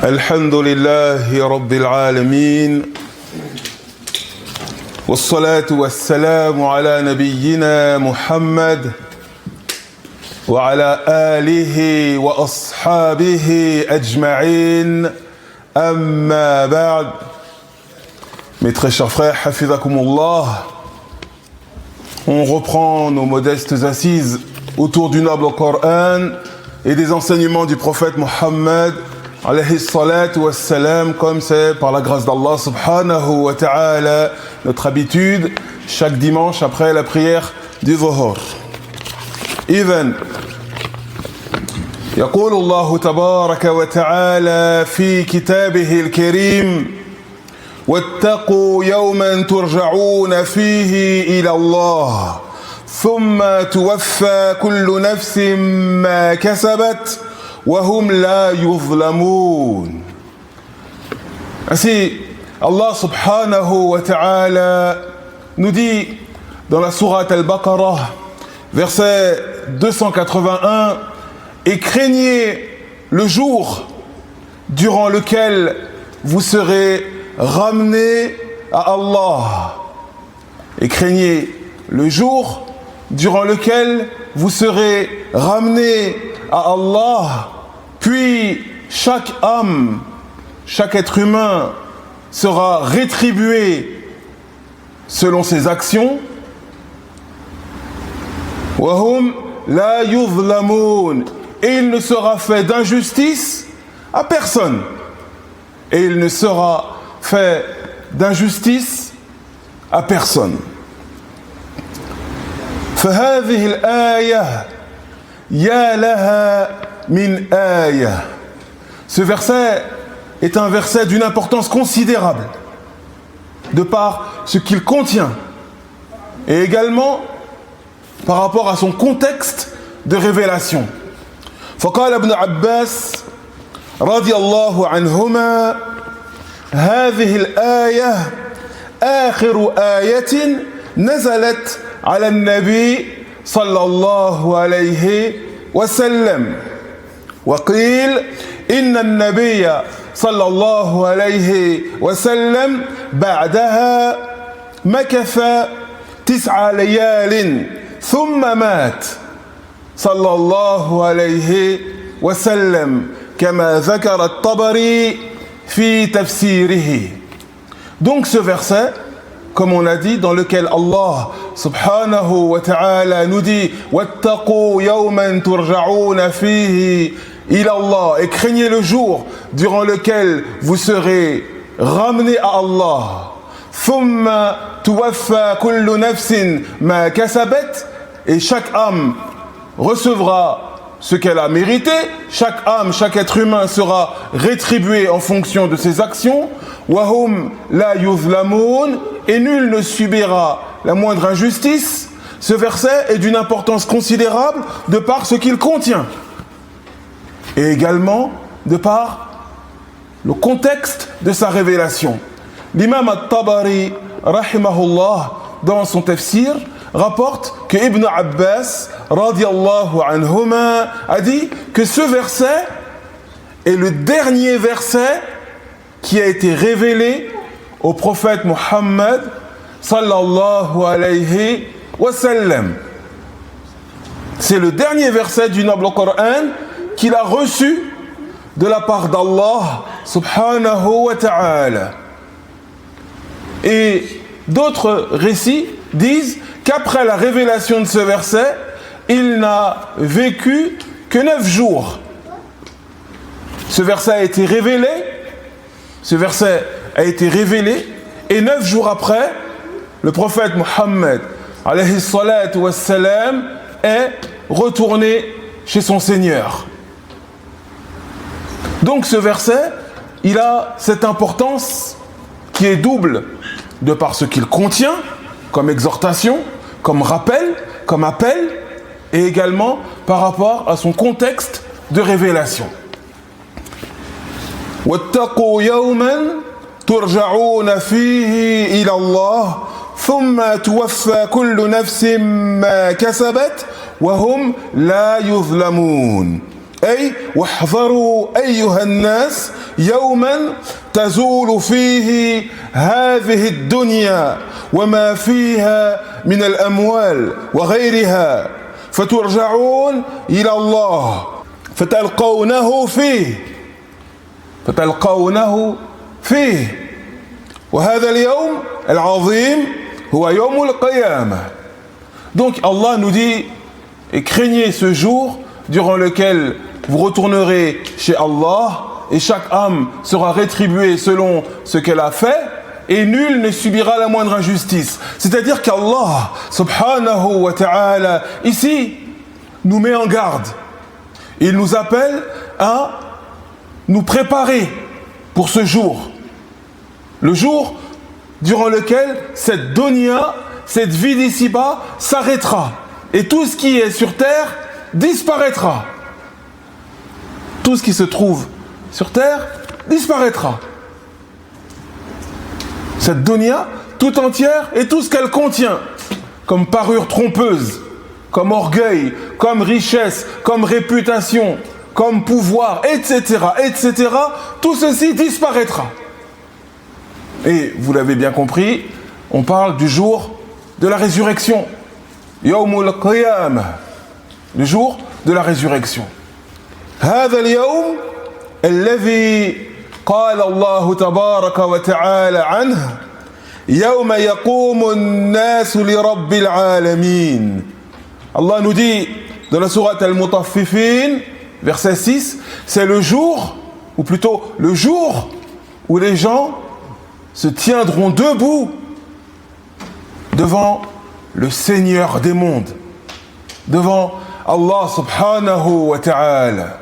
الحمد لله رب العالمين والصلاة والسلام على نبينا محمد وعلى آله وأصحابه أجمعين أما بعد. Mes très chers frères, Hafizakumullah, on reprend nos modestes assises autour du noble Coran et des enseignements du prophète Mohammed alayhi salatu wassalam, comme c'est par la grâce d'Allah subhanahu wa ta'ala notre habitude chaque dimanche après la prière du Zuhur. إذن يقول الله تبارك وتعالى في كتابه الكريم: واتقوا يوما ترجعون فيه إلى الله ثم توفى كل نفس ما كسبت وهم لا يظلمون. Ainsi, Allah subhanahu wa ta'ala nous dit dans la sourate Al-Baqarah, verset 281, et craignez le jour durant lequel vous serez ramenés à Allah. Et craignez le jour durant lequel vous serez ramenés à Allah, puis chaque âme, chaque être humain sera rétribué selon ses actions. وَهُمْ لَا يُظْلَمُونَ. Et il ne sera fait d'injustice à personne. Et il ne sera fait d'injustice à personne. فهذه الآية يا لها من آية. Ce verset est un verset d'une importance considérable de par ce qu'il contient et également par rapport à son contexte de révélation. فقال ابن عباس رضي الله عنهما: هذه الآية آخر آية نزلت على النبي صلى الله عليه وسلم. وقيل إن النبي صلى الله عليه وسلم بعدها مكث 9 ليال ثم مات صلى الله عليه وسلم كما ذكر الطبري في تفسيره. Donc ce verset, comme on a dit, dans lequel Allah subhanahu wa ta'ala nous dit: wattaqu yawman turja'una fihi ila Allah, et craignez le jour durant lequel vous serez ramenés à Allah. Thumma tuwaffa kullu nafsin ma kasabat, et chaque âme recevra ce qu'elle a mérité, chaque âme, chaque être humain sera rétribué en fonction de ses actions. Wahum la yuzlamoun, et nul ne subira la moindre injustice. Ce verset est d'une importance considérable de par ce qu'il contient et également de par le contexte de sa révélation. L'imam al-Tabari rahimahullah, dans son tafsir, rapporte que Ibn Abbas radiyallahu anhuma a dit que ce verset est le dernier verset qui a été révélé au prophète Muhammad sallallahu alayhi wa sallam. C'est le dernier verset du noble Coran qu'il a reçu de la part d'Allah subhanahu wa ta'ala. Et d'autres récits disent qu'après la révélation de ce verset, il n'a vécu que 9 jours. Ce verset a été révélé, et 9 jours après, le prophète Mohammed alayhi salatu wassalam est retourné chez son Seigneur. Donc ce verset, il a cette importance qui est double de par ce qu'il contient comme exhortation, comme rappel, comme appel, et également par rapport à son contexte de révélation. واتقوا يوما ترجعون فيه إلى الله ثم توفى كل نفس ما كسبت وهم لا يظلمون. أي واحذروا أيها الناس يوما تزول فيه هذه الدنيا وما فيها من الأموال وغيرها فترجعون إلى الله فتلقونه فيه وهذا اليوم العظيم هو يوم القيامة. Donc Allah nous dit, et craignez ce jour durant lequel vous retournerez chez Allah et chaque âme sera rétribuée selon ce qu'elle a fait et nul ne subira la moindre injustice. C'est-à-dire qu'Allah subhanahu wa ta'ala ici nous met en garde. Il nous appelle à nous préparer pour ce jour. Le jour durant lequel cette dunya, cette vie d'ici-bas s'arrêtera. Et tout ce qui est sur terre disparaîtra. Tout ce qui se trouve sur terre disparaîtra. Cette dunya tout entière et tout ce qu'elle contient, comme parure trompeuse, comme orgueil, comme richesse, comme réputation, comme pouvoir, etc., etc., tout ceci disparaîtra. Et vous l'avez bien compris, on parle du jour de la résurrection. Yawmul Qiyamah, le jour de la résurrection. هذا اليوم الذي قال الله تبارك وتعالى عنه يوم يقوم الناس لرب العالمين. Allah nous dit dans la sourate Al-Mutaffifin, verset 6, c'est le jour, ou plutôt le jour où les gens se tiendront debout devant le Seigneur des mondes, devant Allah subhanahu wa ta'ala.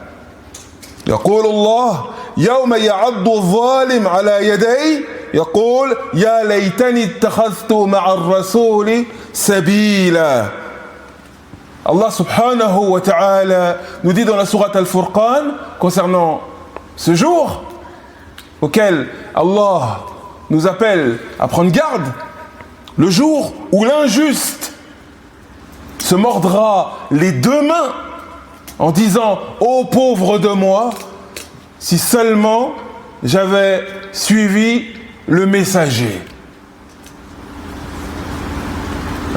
يقول الله يوم يعض الظالم على يديه يقول يا ليتني اتخذت مع الرسول سبيلا. Allah subhanahu wa ta'ala nous dit dans la sourate Al-Furqan concernant ce jour auquel Allah nous appelle à prendre garde, le jour où l'injuste se mordra les deux mains en disant « Ô pauvre de moi, si seulement j'avais suivi le messager ».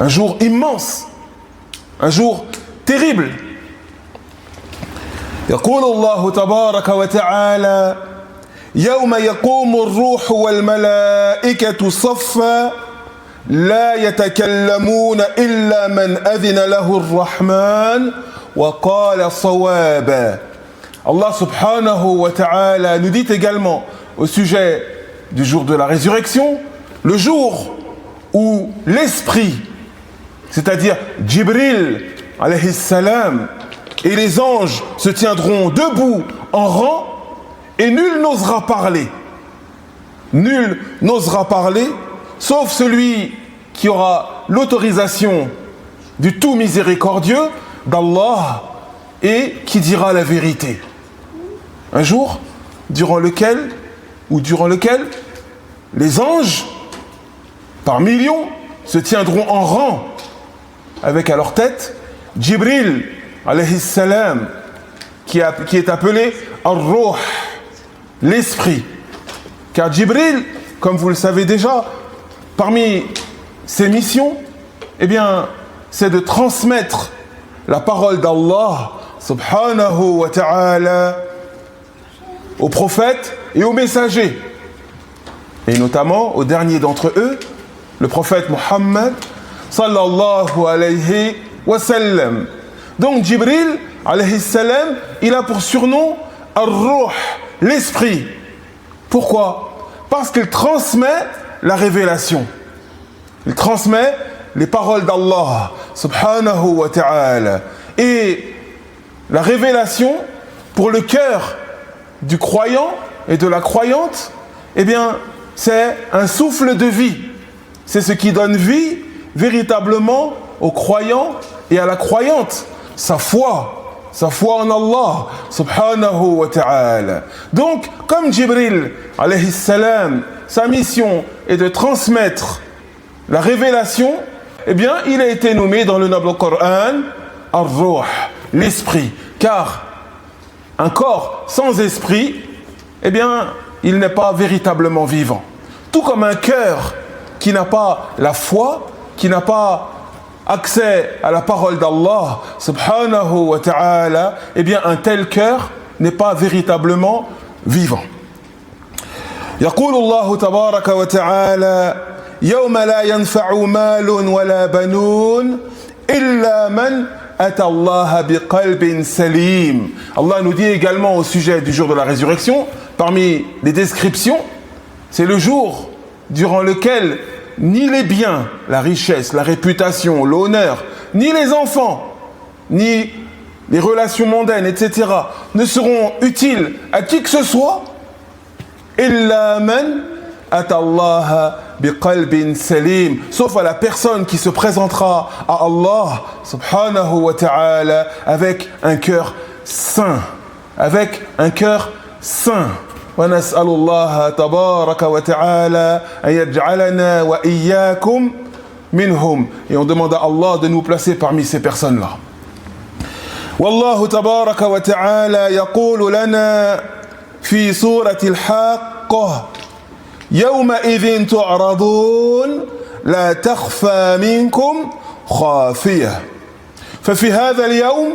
Un jour immense, un jour terrible. يقول الله تبارك وتعالى يوم يقوم الروح والملائكة صفا لا يتكلمون إلا من أذن له الرحمن وقال صوابا. Allah subhanahu wa ta'ala nous dit également au sujet du jour de la résurrection, le jour où l'esprit, c'est-à-dire Jibril alayhi salam, et les anges se tiendront debout en rang et nul n'osera parler. Nul n'osera parler sauf celui qui aura l'autorisation du tout miséricordieux d'Allah et qui dira la vérité. Un jour durant lequel les anges, par millions, se tiendront en rang avec à leur tête Jibril alayhi salam qui est appelé Ar-Ruh, l'esprit. Car Jibril, comme vous le savez déjà, parmi ses missions, eh bien, c'est de transmettre la parole d'Allah subhanahu wa ta'ala aux prophètes et aux messagers. Et notamment au dernier d'entre eux, le prophète Muhammad sallallahu alayhi wa sallam. Donc Jibril alayhi salam, il a pour surnom Ar-Ruh, l'esprit. Pourquoi? Parce qu'il transmet la révélation. Il transmet les paroles d'Allah subhanahu wa ta'ala. Et la révélation pour le cœur du croyant et de la croyante, eh bien, c'est un souffle de vie. C'est ce qui donne vie véritablement au croyant et à la croyante. Sa foi en Allah subhanahu wa ta'ala. Donc, comme Jibril alayhi salam, sa mission est de transmettre la révélation, eh bien, il a été nommé dans le noble Coran Ar-Ruh, l'esprit. Car Un corps sans esprit, eh bien, il n'est pas véritablement vivant. Tout comme un cœur qui n'a pas la foi, qui n'a pas accès à la parole d'Allah, subhanahu wa ta'ala, eh bien, un tel cœur n'est pas véritablement vivant. يقول الله تبارك وتعالى يوم لا ينفع مال ولا بنون إلا من أتى الله بقلب سليم. Allah nous dit également au sujet du jour de la résurrection, parmi les descriptions, c'est le jour durant lequel ni les biens, la richesse, la réputation, l'honneur, ni les enfants, ni les relations mondaines, etc., ne seront utiles à qui que ce soit, إِلَّا مَنْ أَتَى اللَّهَ بِقَلْبٍ سَلِيمٍ, sauf à la personne qui se présentera à Allah, subhanahu wa ta'ala, avec un cœur saint, avec un cœur saint. ونسأل الله تبارك وتعالى أن يجعلنا وإياكم منهم. Et on demande à Allah de nous placer parmi ces personnes-là. والله تبارك وتعالى يقول لنا في سورة الحاقة يومئذ تعرضون لا تخفى منكم خافية. ففي هذا اليوم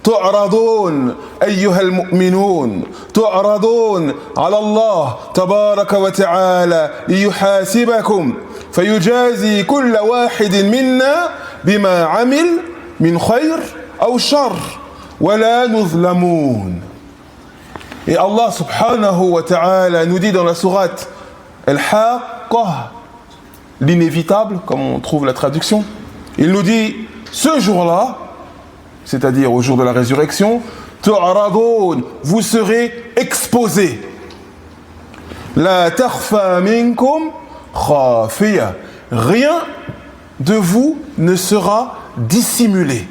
تعرضون أيها المؤمنون، تعرضون على الله تبارك وتعالى ليحاسبكم فيجازي كل واحد منا بما عمل من خير أو شر ولا نظلمون. Et Allah subhanahu wa ta'ala nous dit dans la sourate Al-Haqqah, l'inévitable, comme on trouve la traduction, il nous dit, ce jour-là, c'est-à-dire au jour de la résurrection, tu'radun, vous serez exposés. La takhfa minkum khafiya, rien de vous ne sera dissimulé.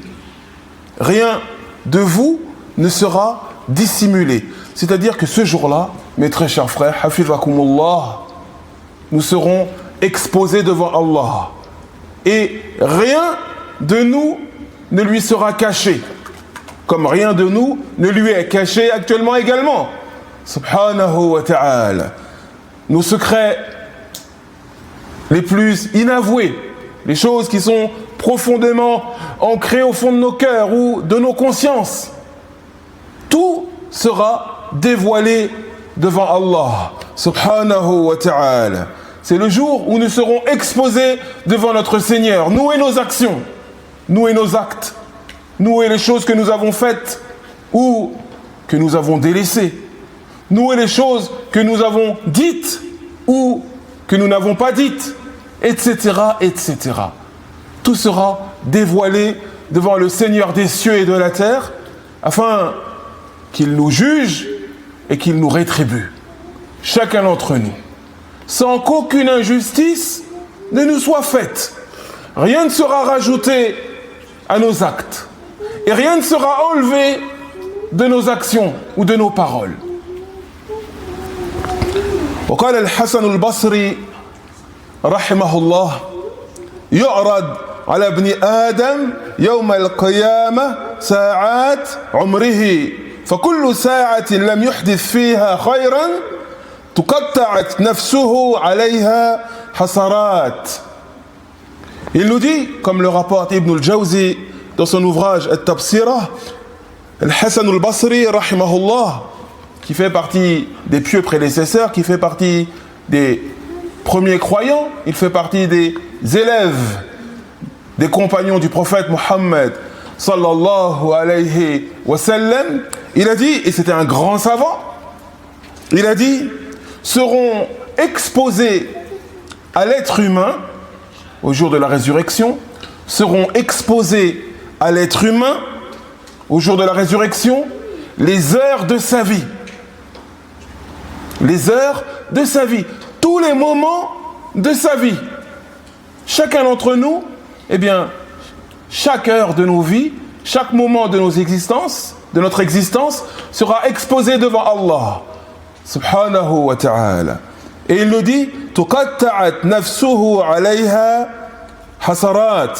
Rien de vous ne sera dissimulé. C'est-à-dire que ce jour-là, mes très chers frères, hafizakumullah, nous serons exposés devant Allah. Et rien de nous ne lui sera caché, comme rien de nous ne lui est caché actuellement également. Subhanahu wa ta'ala. Nos secrets les plus inavoués, les choses qui sont profondément ancrées au fond de nos cœurs ou de nos consciences, tout sera dévoilé devant Allah. Subhanahu wa ta'ala. C'est le jour où nous serons exposés devant notre Seigneur, nous et nos actions, nous et nos actes, nous et les choses que nous avons faites ou que nous avons délaissées, nous et les choses que nous avons dites ou que nous n'avons pas dites, etc., etc. Tout sera dévoilé devant le Seigneur des cieux et de la terre afin qu'il nous juge et qu'il nous rétribue, chacun d'entre nous, sans qu'aucune injustice ne nous soit faite. Rien ne sera rajouté à nos actes et rien ne sera enlevé de nos actions ou de nos paroles. وقال الحسن البصري رحمه الله يعرض على ابن آدم يوم القيامة ساعات عمره فكل ساعة لم يحدث فيها خيرا تقطعت نفسه عليها حسرات. Il nous dit, comme le rapporte Ibn al-Jawzi dans son ouvrage At-Tabsirah, Al-Hasan al-Basri, rahimahullah, qui fait partie des pieux prédécesseurs, qui fait partie des premiers croyants, il fait partie des élèves, des compagnons du prophète Mohammed, sallallahu alayhi wa sallam, il a dit, et c'était un grand savant, il a dit, seront exposés à l'être humain, au jour de la résurrection, seront exposés à l'être humain, au jour de la résurrection, les heures de sa vie. Les heures de sa vie. Tous les moments de sa vie. Chacun d'entre nous, eh bien, chaque heure de nos vies, chaque moment de nos existences, de notre existence, sera exposé devant Allah, subhanahu wa ta'ala. Et il nous dit, tuqatta'at nafsuhu alayha hasarat.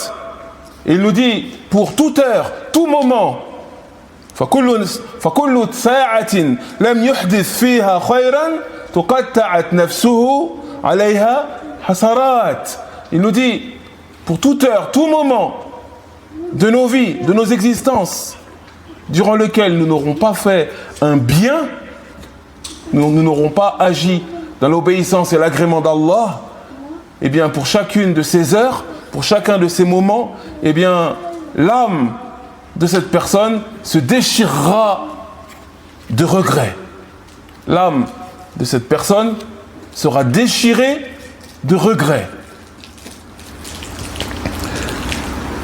Il nous dit, pour toute heure, tout moment, فكل ساعة لم يحدث فيها خيرا تقطعت نفسه عليها حسرات. Il nous dit, pour toute heure, tout moment de nos vies, de nos existences, durant lequel nous n'aurons pas fait un bien, nous n'aurons pas agi dans l'obéissance et l'agrément d'Allah, eh bien pour chacune de ces heures, pour chacun de ces moments, eh bien l'âme de cette personne se déchirera de regret. L'âme de cette personne sera déchirée de regret.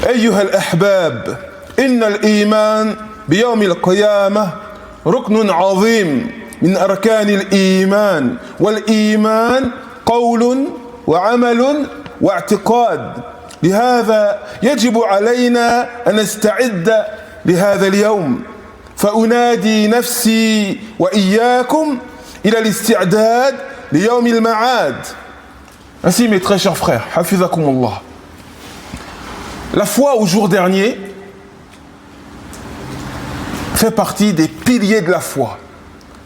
أيها الأحباب إن الإيمان بيوم القيامة ركن عظيم من أركان الإيمان والإيمان قول وعمل واعتقاد لهذا يجب علينا أن نستعد لهذا اليوم فأنادي نفسي وإياكم إلى الاستعداد ليوم المعاد. Ainsi mes très chers frères, حفظكم la foi au jour dernier fait partie des piliers de la foi.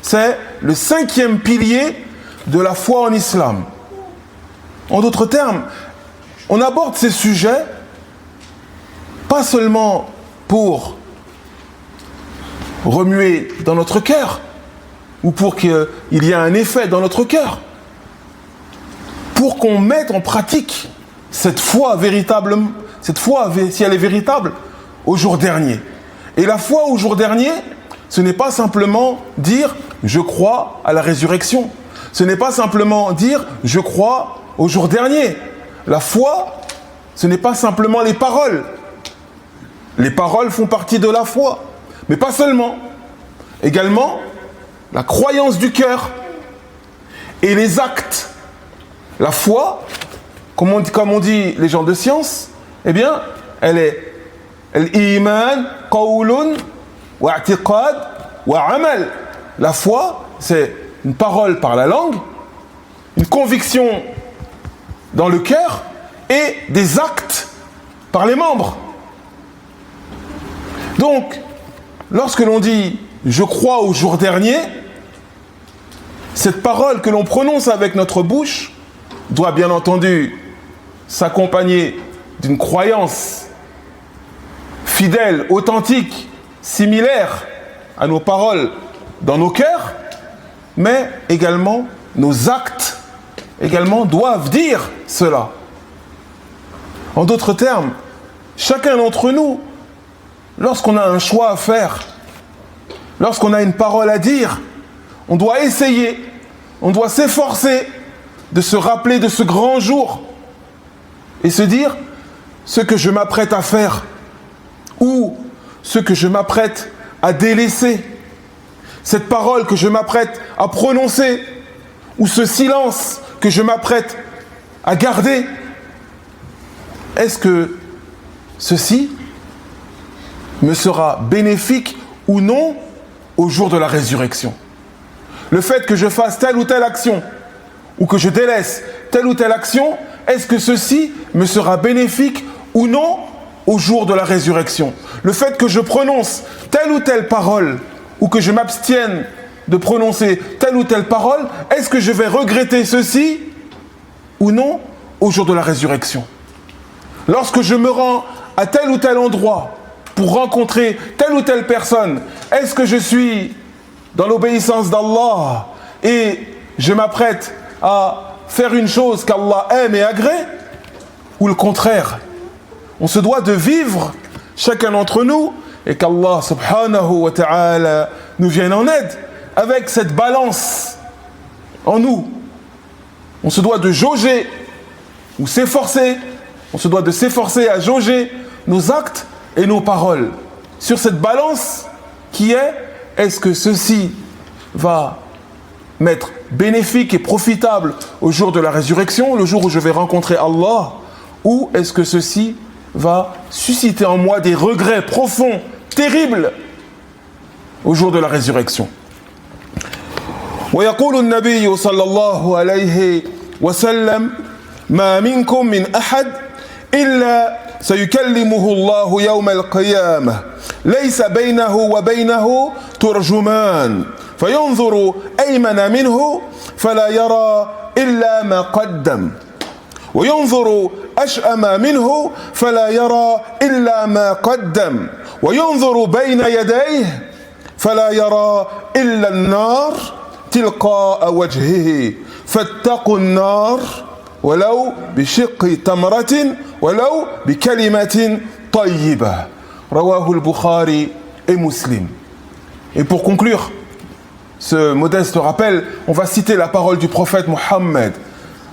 C'est le 5e pilier de la foi en islam. En d'autres termes, on aborde ces sujets pas seulement pour remuer dans notre cœur ou pour qu'il y ait un effet dans notre cœur, pour qu'on mette en pratique cette foi véritable, cette foi, si elle est véritable, au jour dernier. Et la foi au jour dernier, ce n'est pas simplement dire « je crois à la résurrection ». Ce n'est pas simplement dire « je crois au jour dernier ». La foi, ce n'est pas simplement les paroles. Les paroles font partie de la foi, mais pas seulement. Également, la croyance du cœur et les actes. La foi, comme on dit les gens de science, eh bien, elle est l'iman, qawlun, wa i'tiqad, wa amal. La foi, c'est une parole par la langue, une conviction dans le cœur et des actes par les membres. Donc, lorsque l'on dit « je crois au jour dernier », cette parole que l'on prononce avec notre bouche doit bien entendu s'accompagner d'une croyance fidèle, authentique, similaire à nos paroles dans nos cœurs, mais également nos actes également doivent dire cela. En d'autres termes, chacun d'entre nous, lorsqu'on a un choix à faire, lorsqu'on a une parole à dire, on doit essayer, on doit s'efforcer de se rappeler de ce grand jour et se dire ce que je m'apprête à faire ou ce que je m'apprête à délaisser, cette parole que je m'apprête à prononcer ou ce silence que je m'apprête à garder. Est-ce que ceci me sera bénéfique ou non au jour de la résurrection? Le fait que je fasse telle ou telle action ou que je délaisse telle ou telle action, est-ce que ceci me sera bénéfique ou non au jour de la résurrection? Le fait que je prononce telle ou telle parole ou que je m'abstienne de prononcer telle ou telle parole, est-ce que je vais regretter ceci ou non au jour de la résurrection? Lorsque je me rends à tel ou tel endroit pour rencontrer telle ou telle personne, est-ce que je suis dans l'obéissance d'Allah et je m'apprête à faire une chose qu'Allah aime et agrée, ou le contraire? On se doit de vivre, chacun d'entre nous, et qu'Allah subhanahu wa ta'ala nous vienne en aide avec cette balance en nous. On se doit de jauger ou s'efforcer, on se doit de s'efforcer à jauger nos actes et nos paroles sur cette balance qui est-ce que ceci va m'être bénéfique et profitable au jour de la résurrection, le jour où je vais rencontrer Allah, ou est-ce que ceci va susciter en moi des regrets profonds, terribles au jour de la résurrection. ويقول النبي صلى الله عليه وسلم ما منكم من أحد إلا سيكلمه الله يوم القيامة ليس بينه وبينه ترجمان فينظر أيمن منه فلا يرى إلا ما قدم وينظر أشأم منه فلا يرى إلا ما قدم وينظر بين يديه فلا يرى إلا النار تلقاء وجهه فاتقوا النار ولو بشق تمرة ولو بكلمة طيبة رواه البخاري et Muslim. Et pour conclure ce modeste rappel, on va citer la parole du prophète Mohammed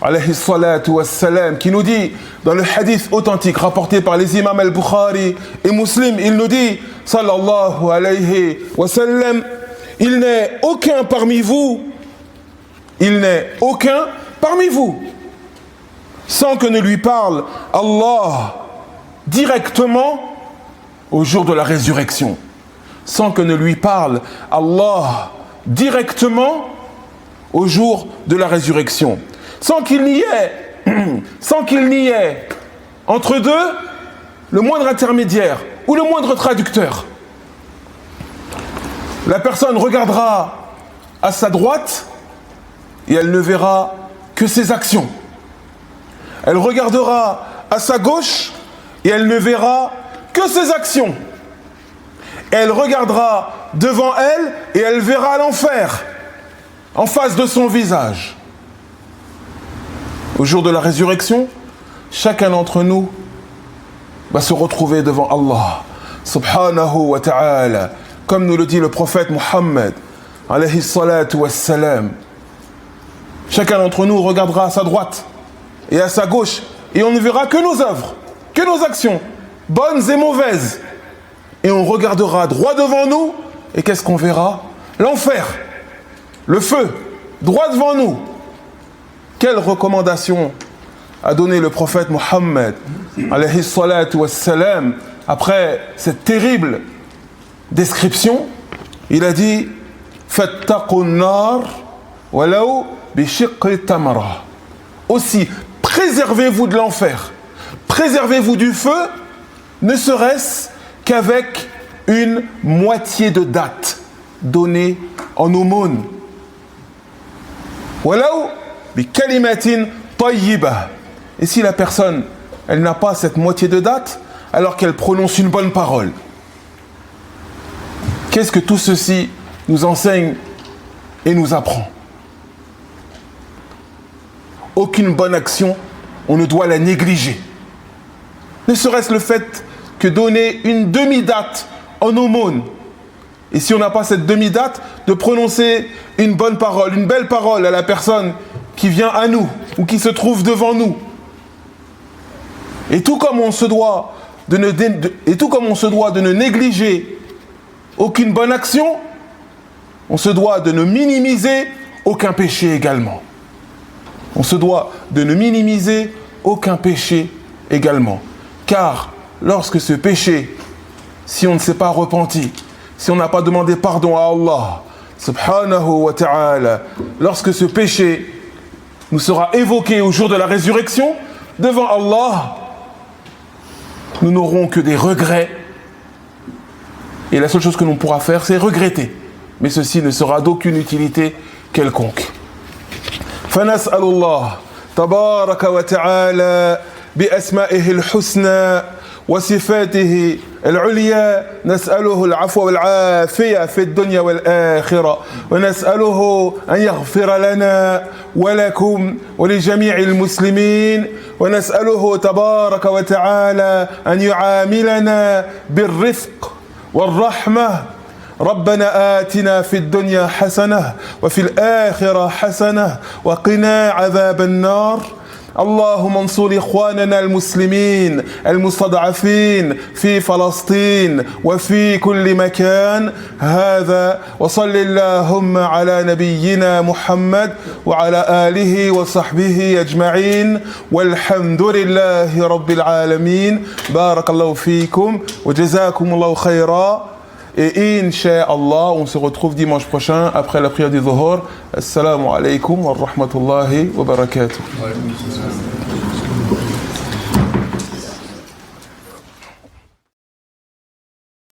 alayhi salatu wassalam, qui nous dit dans le hadith authentique rapporté par les imams al-Bukhari et Muslim, il nous dit sallallahu alayhi wa sallam, il n'est aucun parmi vous sans que ne lui parle Allah directement au jour de la résurrection, sans que ne lui parle Allah directement au jour de la résurrection, sans qu'il n'y ait entre deux le moindre intermédiaire ou le moindre traducteur. La personne regardera à sa droite et elle ne verra que ses actions. Elle regardera à sa gauche et elle ne verra que ses actions. Elle regardera devant elle et elle verra l'enfer en face de son visage. Au jour de la résurrection, chacun d'entre nous va se retrouver devant Allah subhanahu wa ta'ala, comme nous le dit le prophète Mohammed alayhi salatu wassalam. Chacun d'entre nous regardera à sa droite et à sa gauche et on ne verra que nos œuvres, que nos actions, bonnes et mauvaises. Et on regardera droit devant nous et qu'est-ce qu'on verra? L'enfer, le feu, droit devant nous. Quelle recommandation a donné le prophète Mohammed alayhi salatu wassalam après cette terrible description? Il a dit fattaqun nar walau bi shiqqi tamra. Aussi, préservez-vous de l'enfer, préservez-vous du feu, ne serait-ce qu'avec une moitié de date donnée en aumône. Walau bi kalimatin tayyiba. Et si la personne, elle n'a pas cette moitié de date, alors qu'elle prononce une bonne parole. Qu'est-ce que tout ceci nous enseigne et nous apprend? Aucune bonne action, on ne doit la négliger. Ne serait-ce le fait que donner une demi-date en aumône. Et si on n'a pas cette demi-date, de prononcer une bonne parole, une belle parole à la personne qui vient à nous ou qui se trouve devant nous. Et tout comme on se doit de ne négliger aucune bonne action, on se doit de ne minimiser aucun péché également. On se doit de ne minimiser aucun péché également. Car lorsque ce péché, si on ne s'est pas repenti, si on n'a pas demandé pardon à Allah, subhanahu wa ta'ala, lorsque ce péché nous sera évoqué au jour de la résurrection, devant Allah, nous n'aurons que des regrets. Et la seule chose que l'on pourra faire, c'est regretter. Mais ceci ne sera d'aucune utilité quelconque. فنسأل الله تبارك وتعالى بأسمائه الحسنى وصفاته العليا، نسأله العفو والعافية في الدنيا والآخرة، ونسأله أن يغفر لنا ولكم ولجميع المسلمين، ونسأله تبارك وتعالى أن يعاملنا بالرفق والرحمة. ربنا آتنا في الدنيا حسنة وفي الآخرة حسنة وقنا عذاب النار. اللهم انصر إخواننا المسلمين المستضعفين في فلسطين وفي كل مكان هذا، وصل اللهم على نبينا محمد وعلى آله وصحبه أجمعين، والحمد لله رب العالمين. بارك الله فيكم وجزاكم الله خيرا. Et Inch'Allah, on se retrouve dimanche prochain après la prière du Dhuhr. Assalamu alaikum wa rahmatullahi wa barakatuh.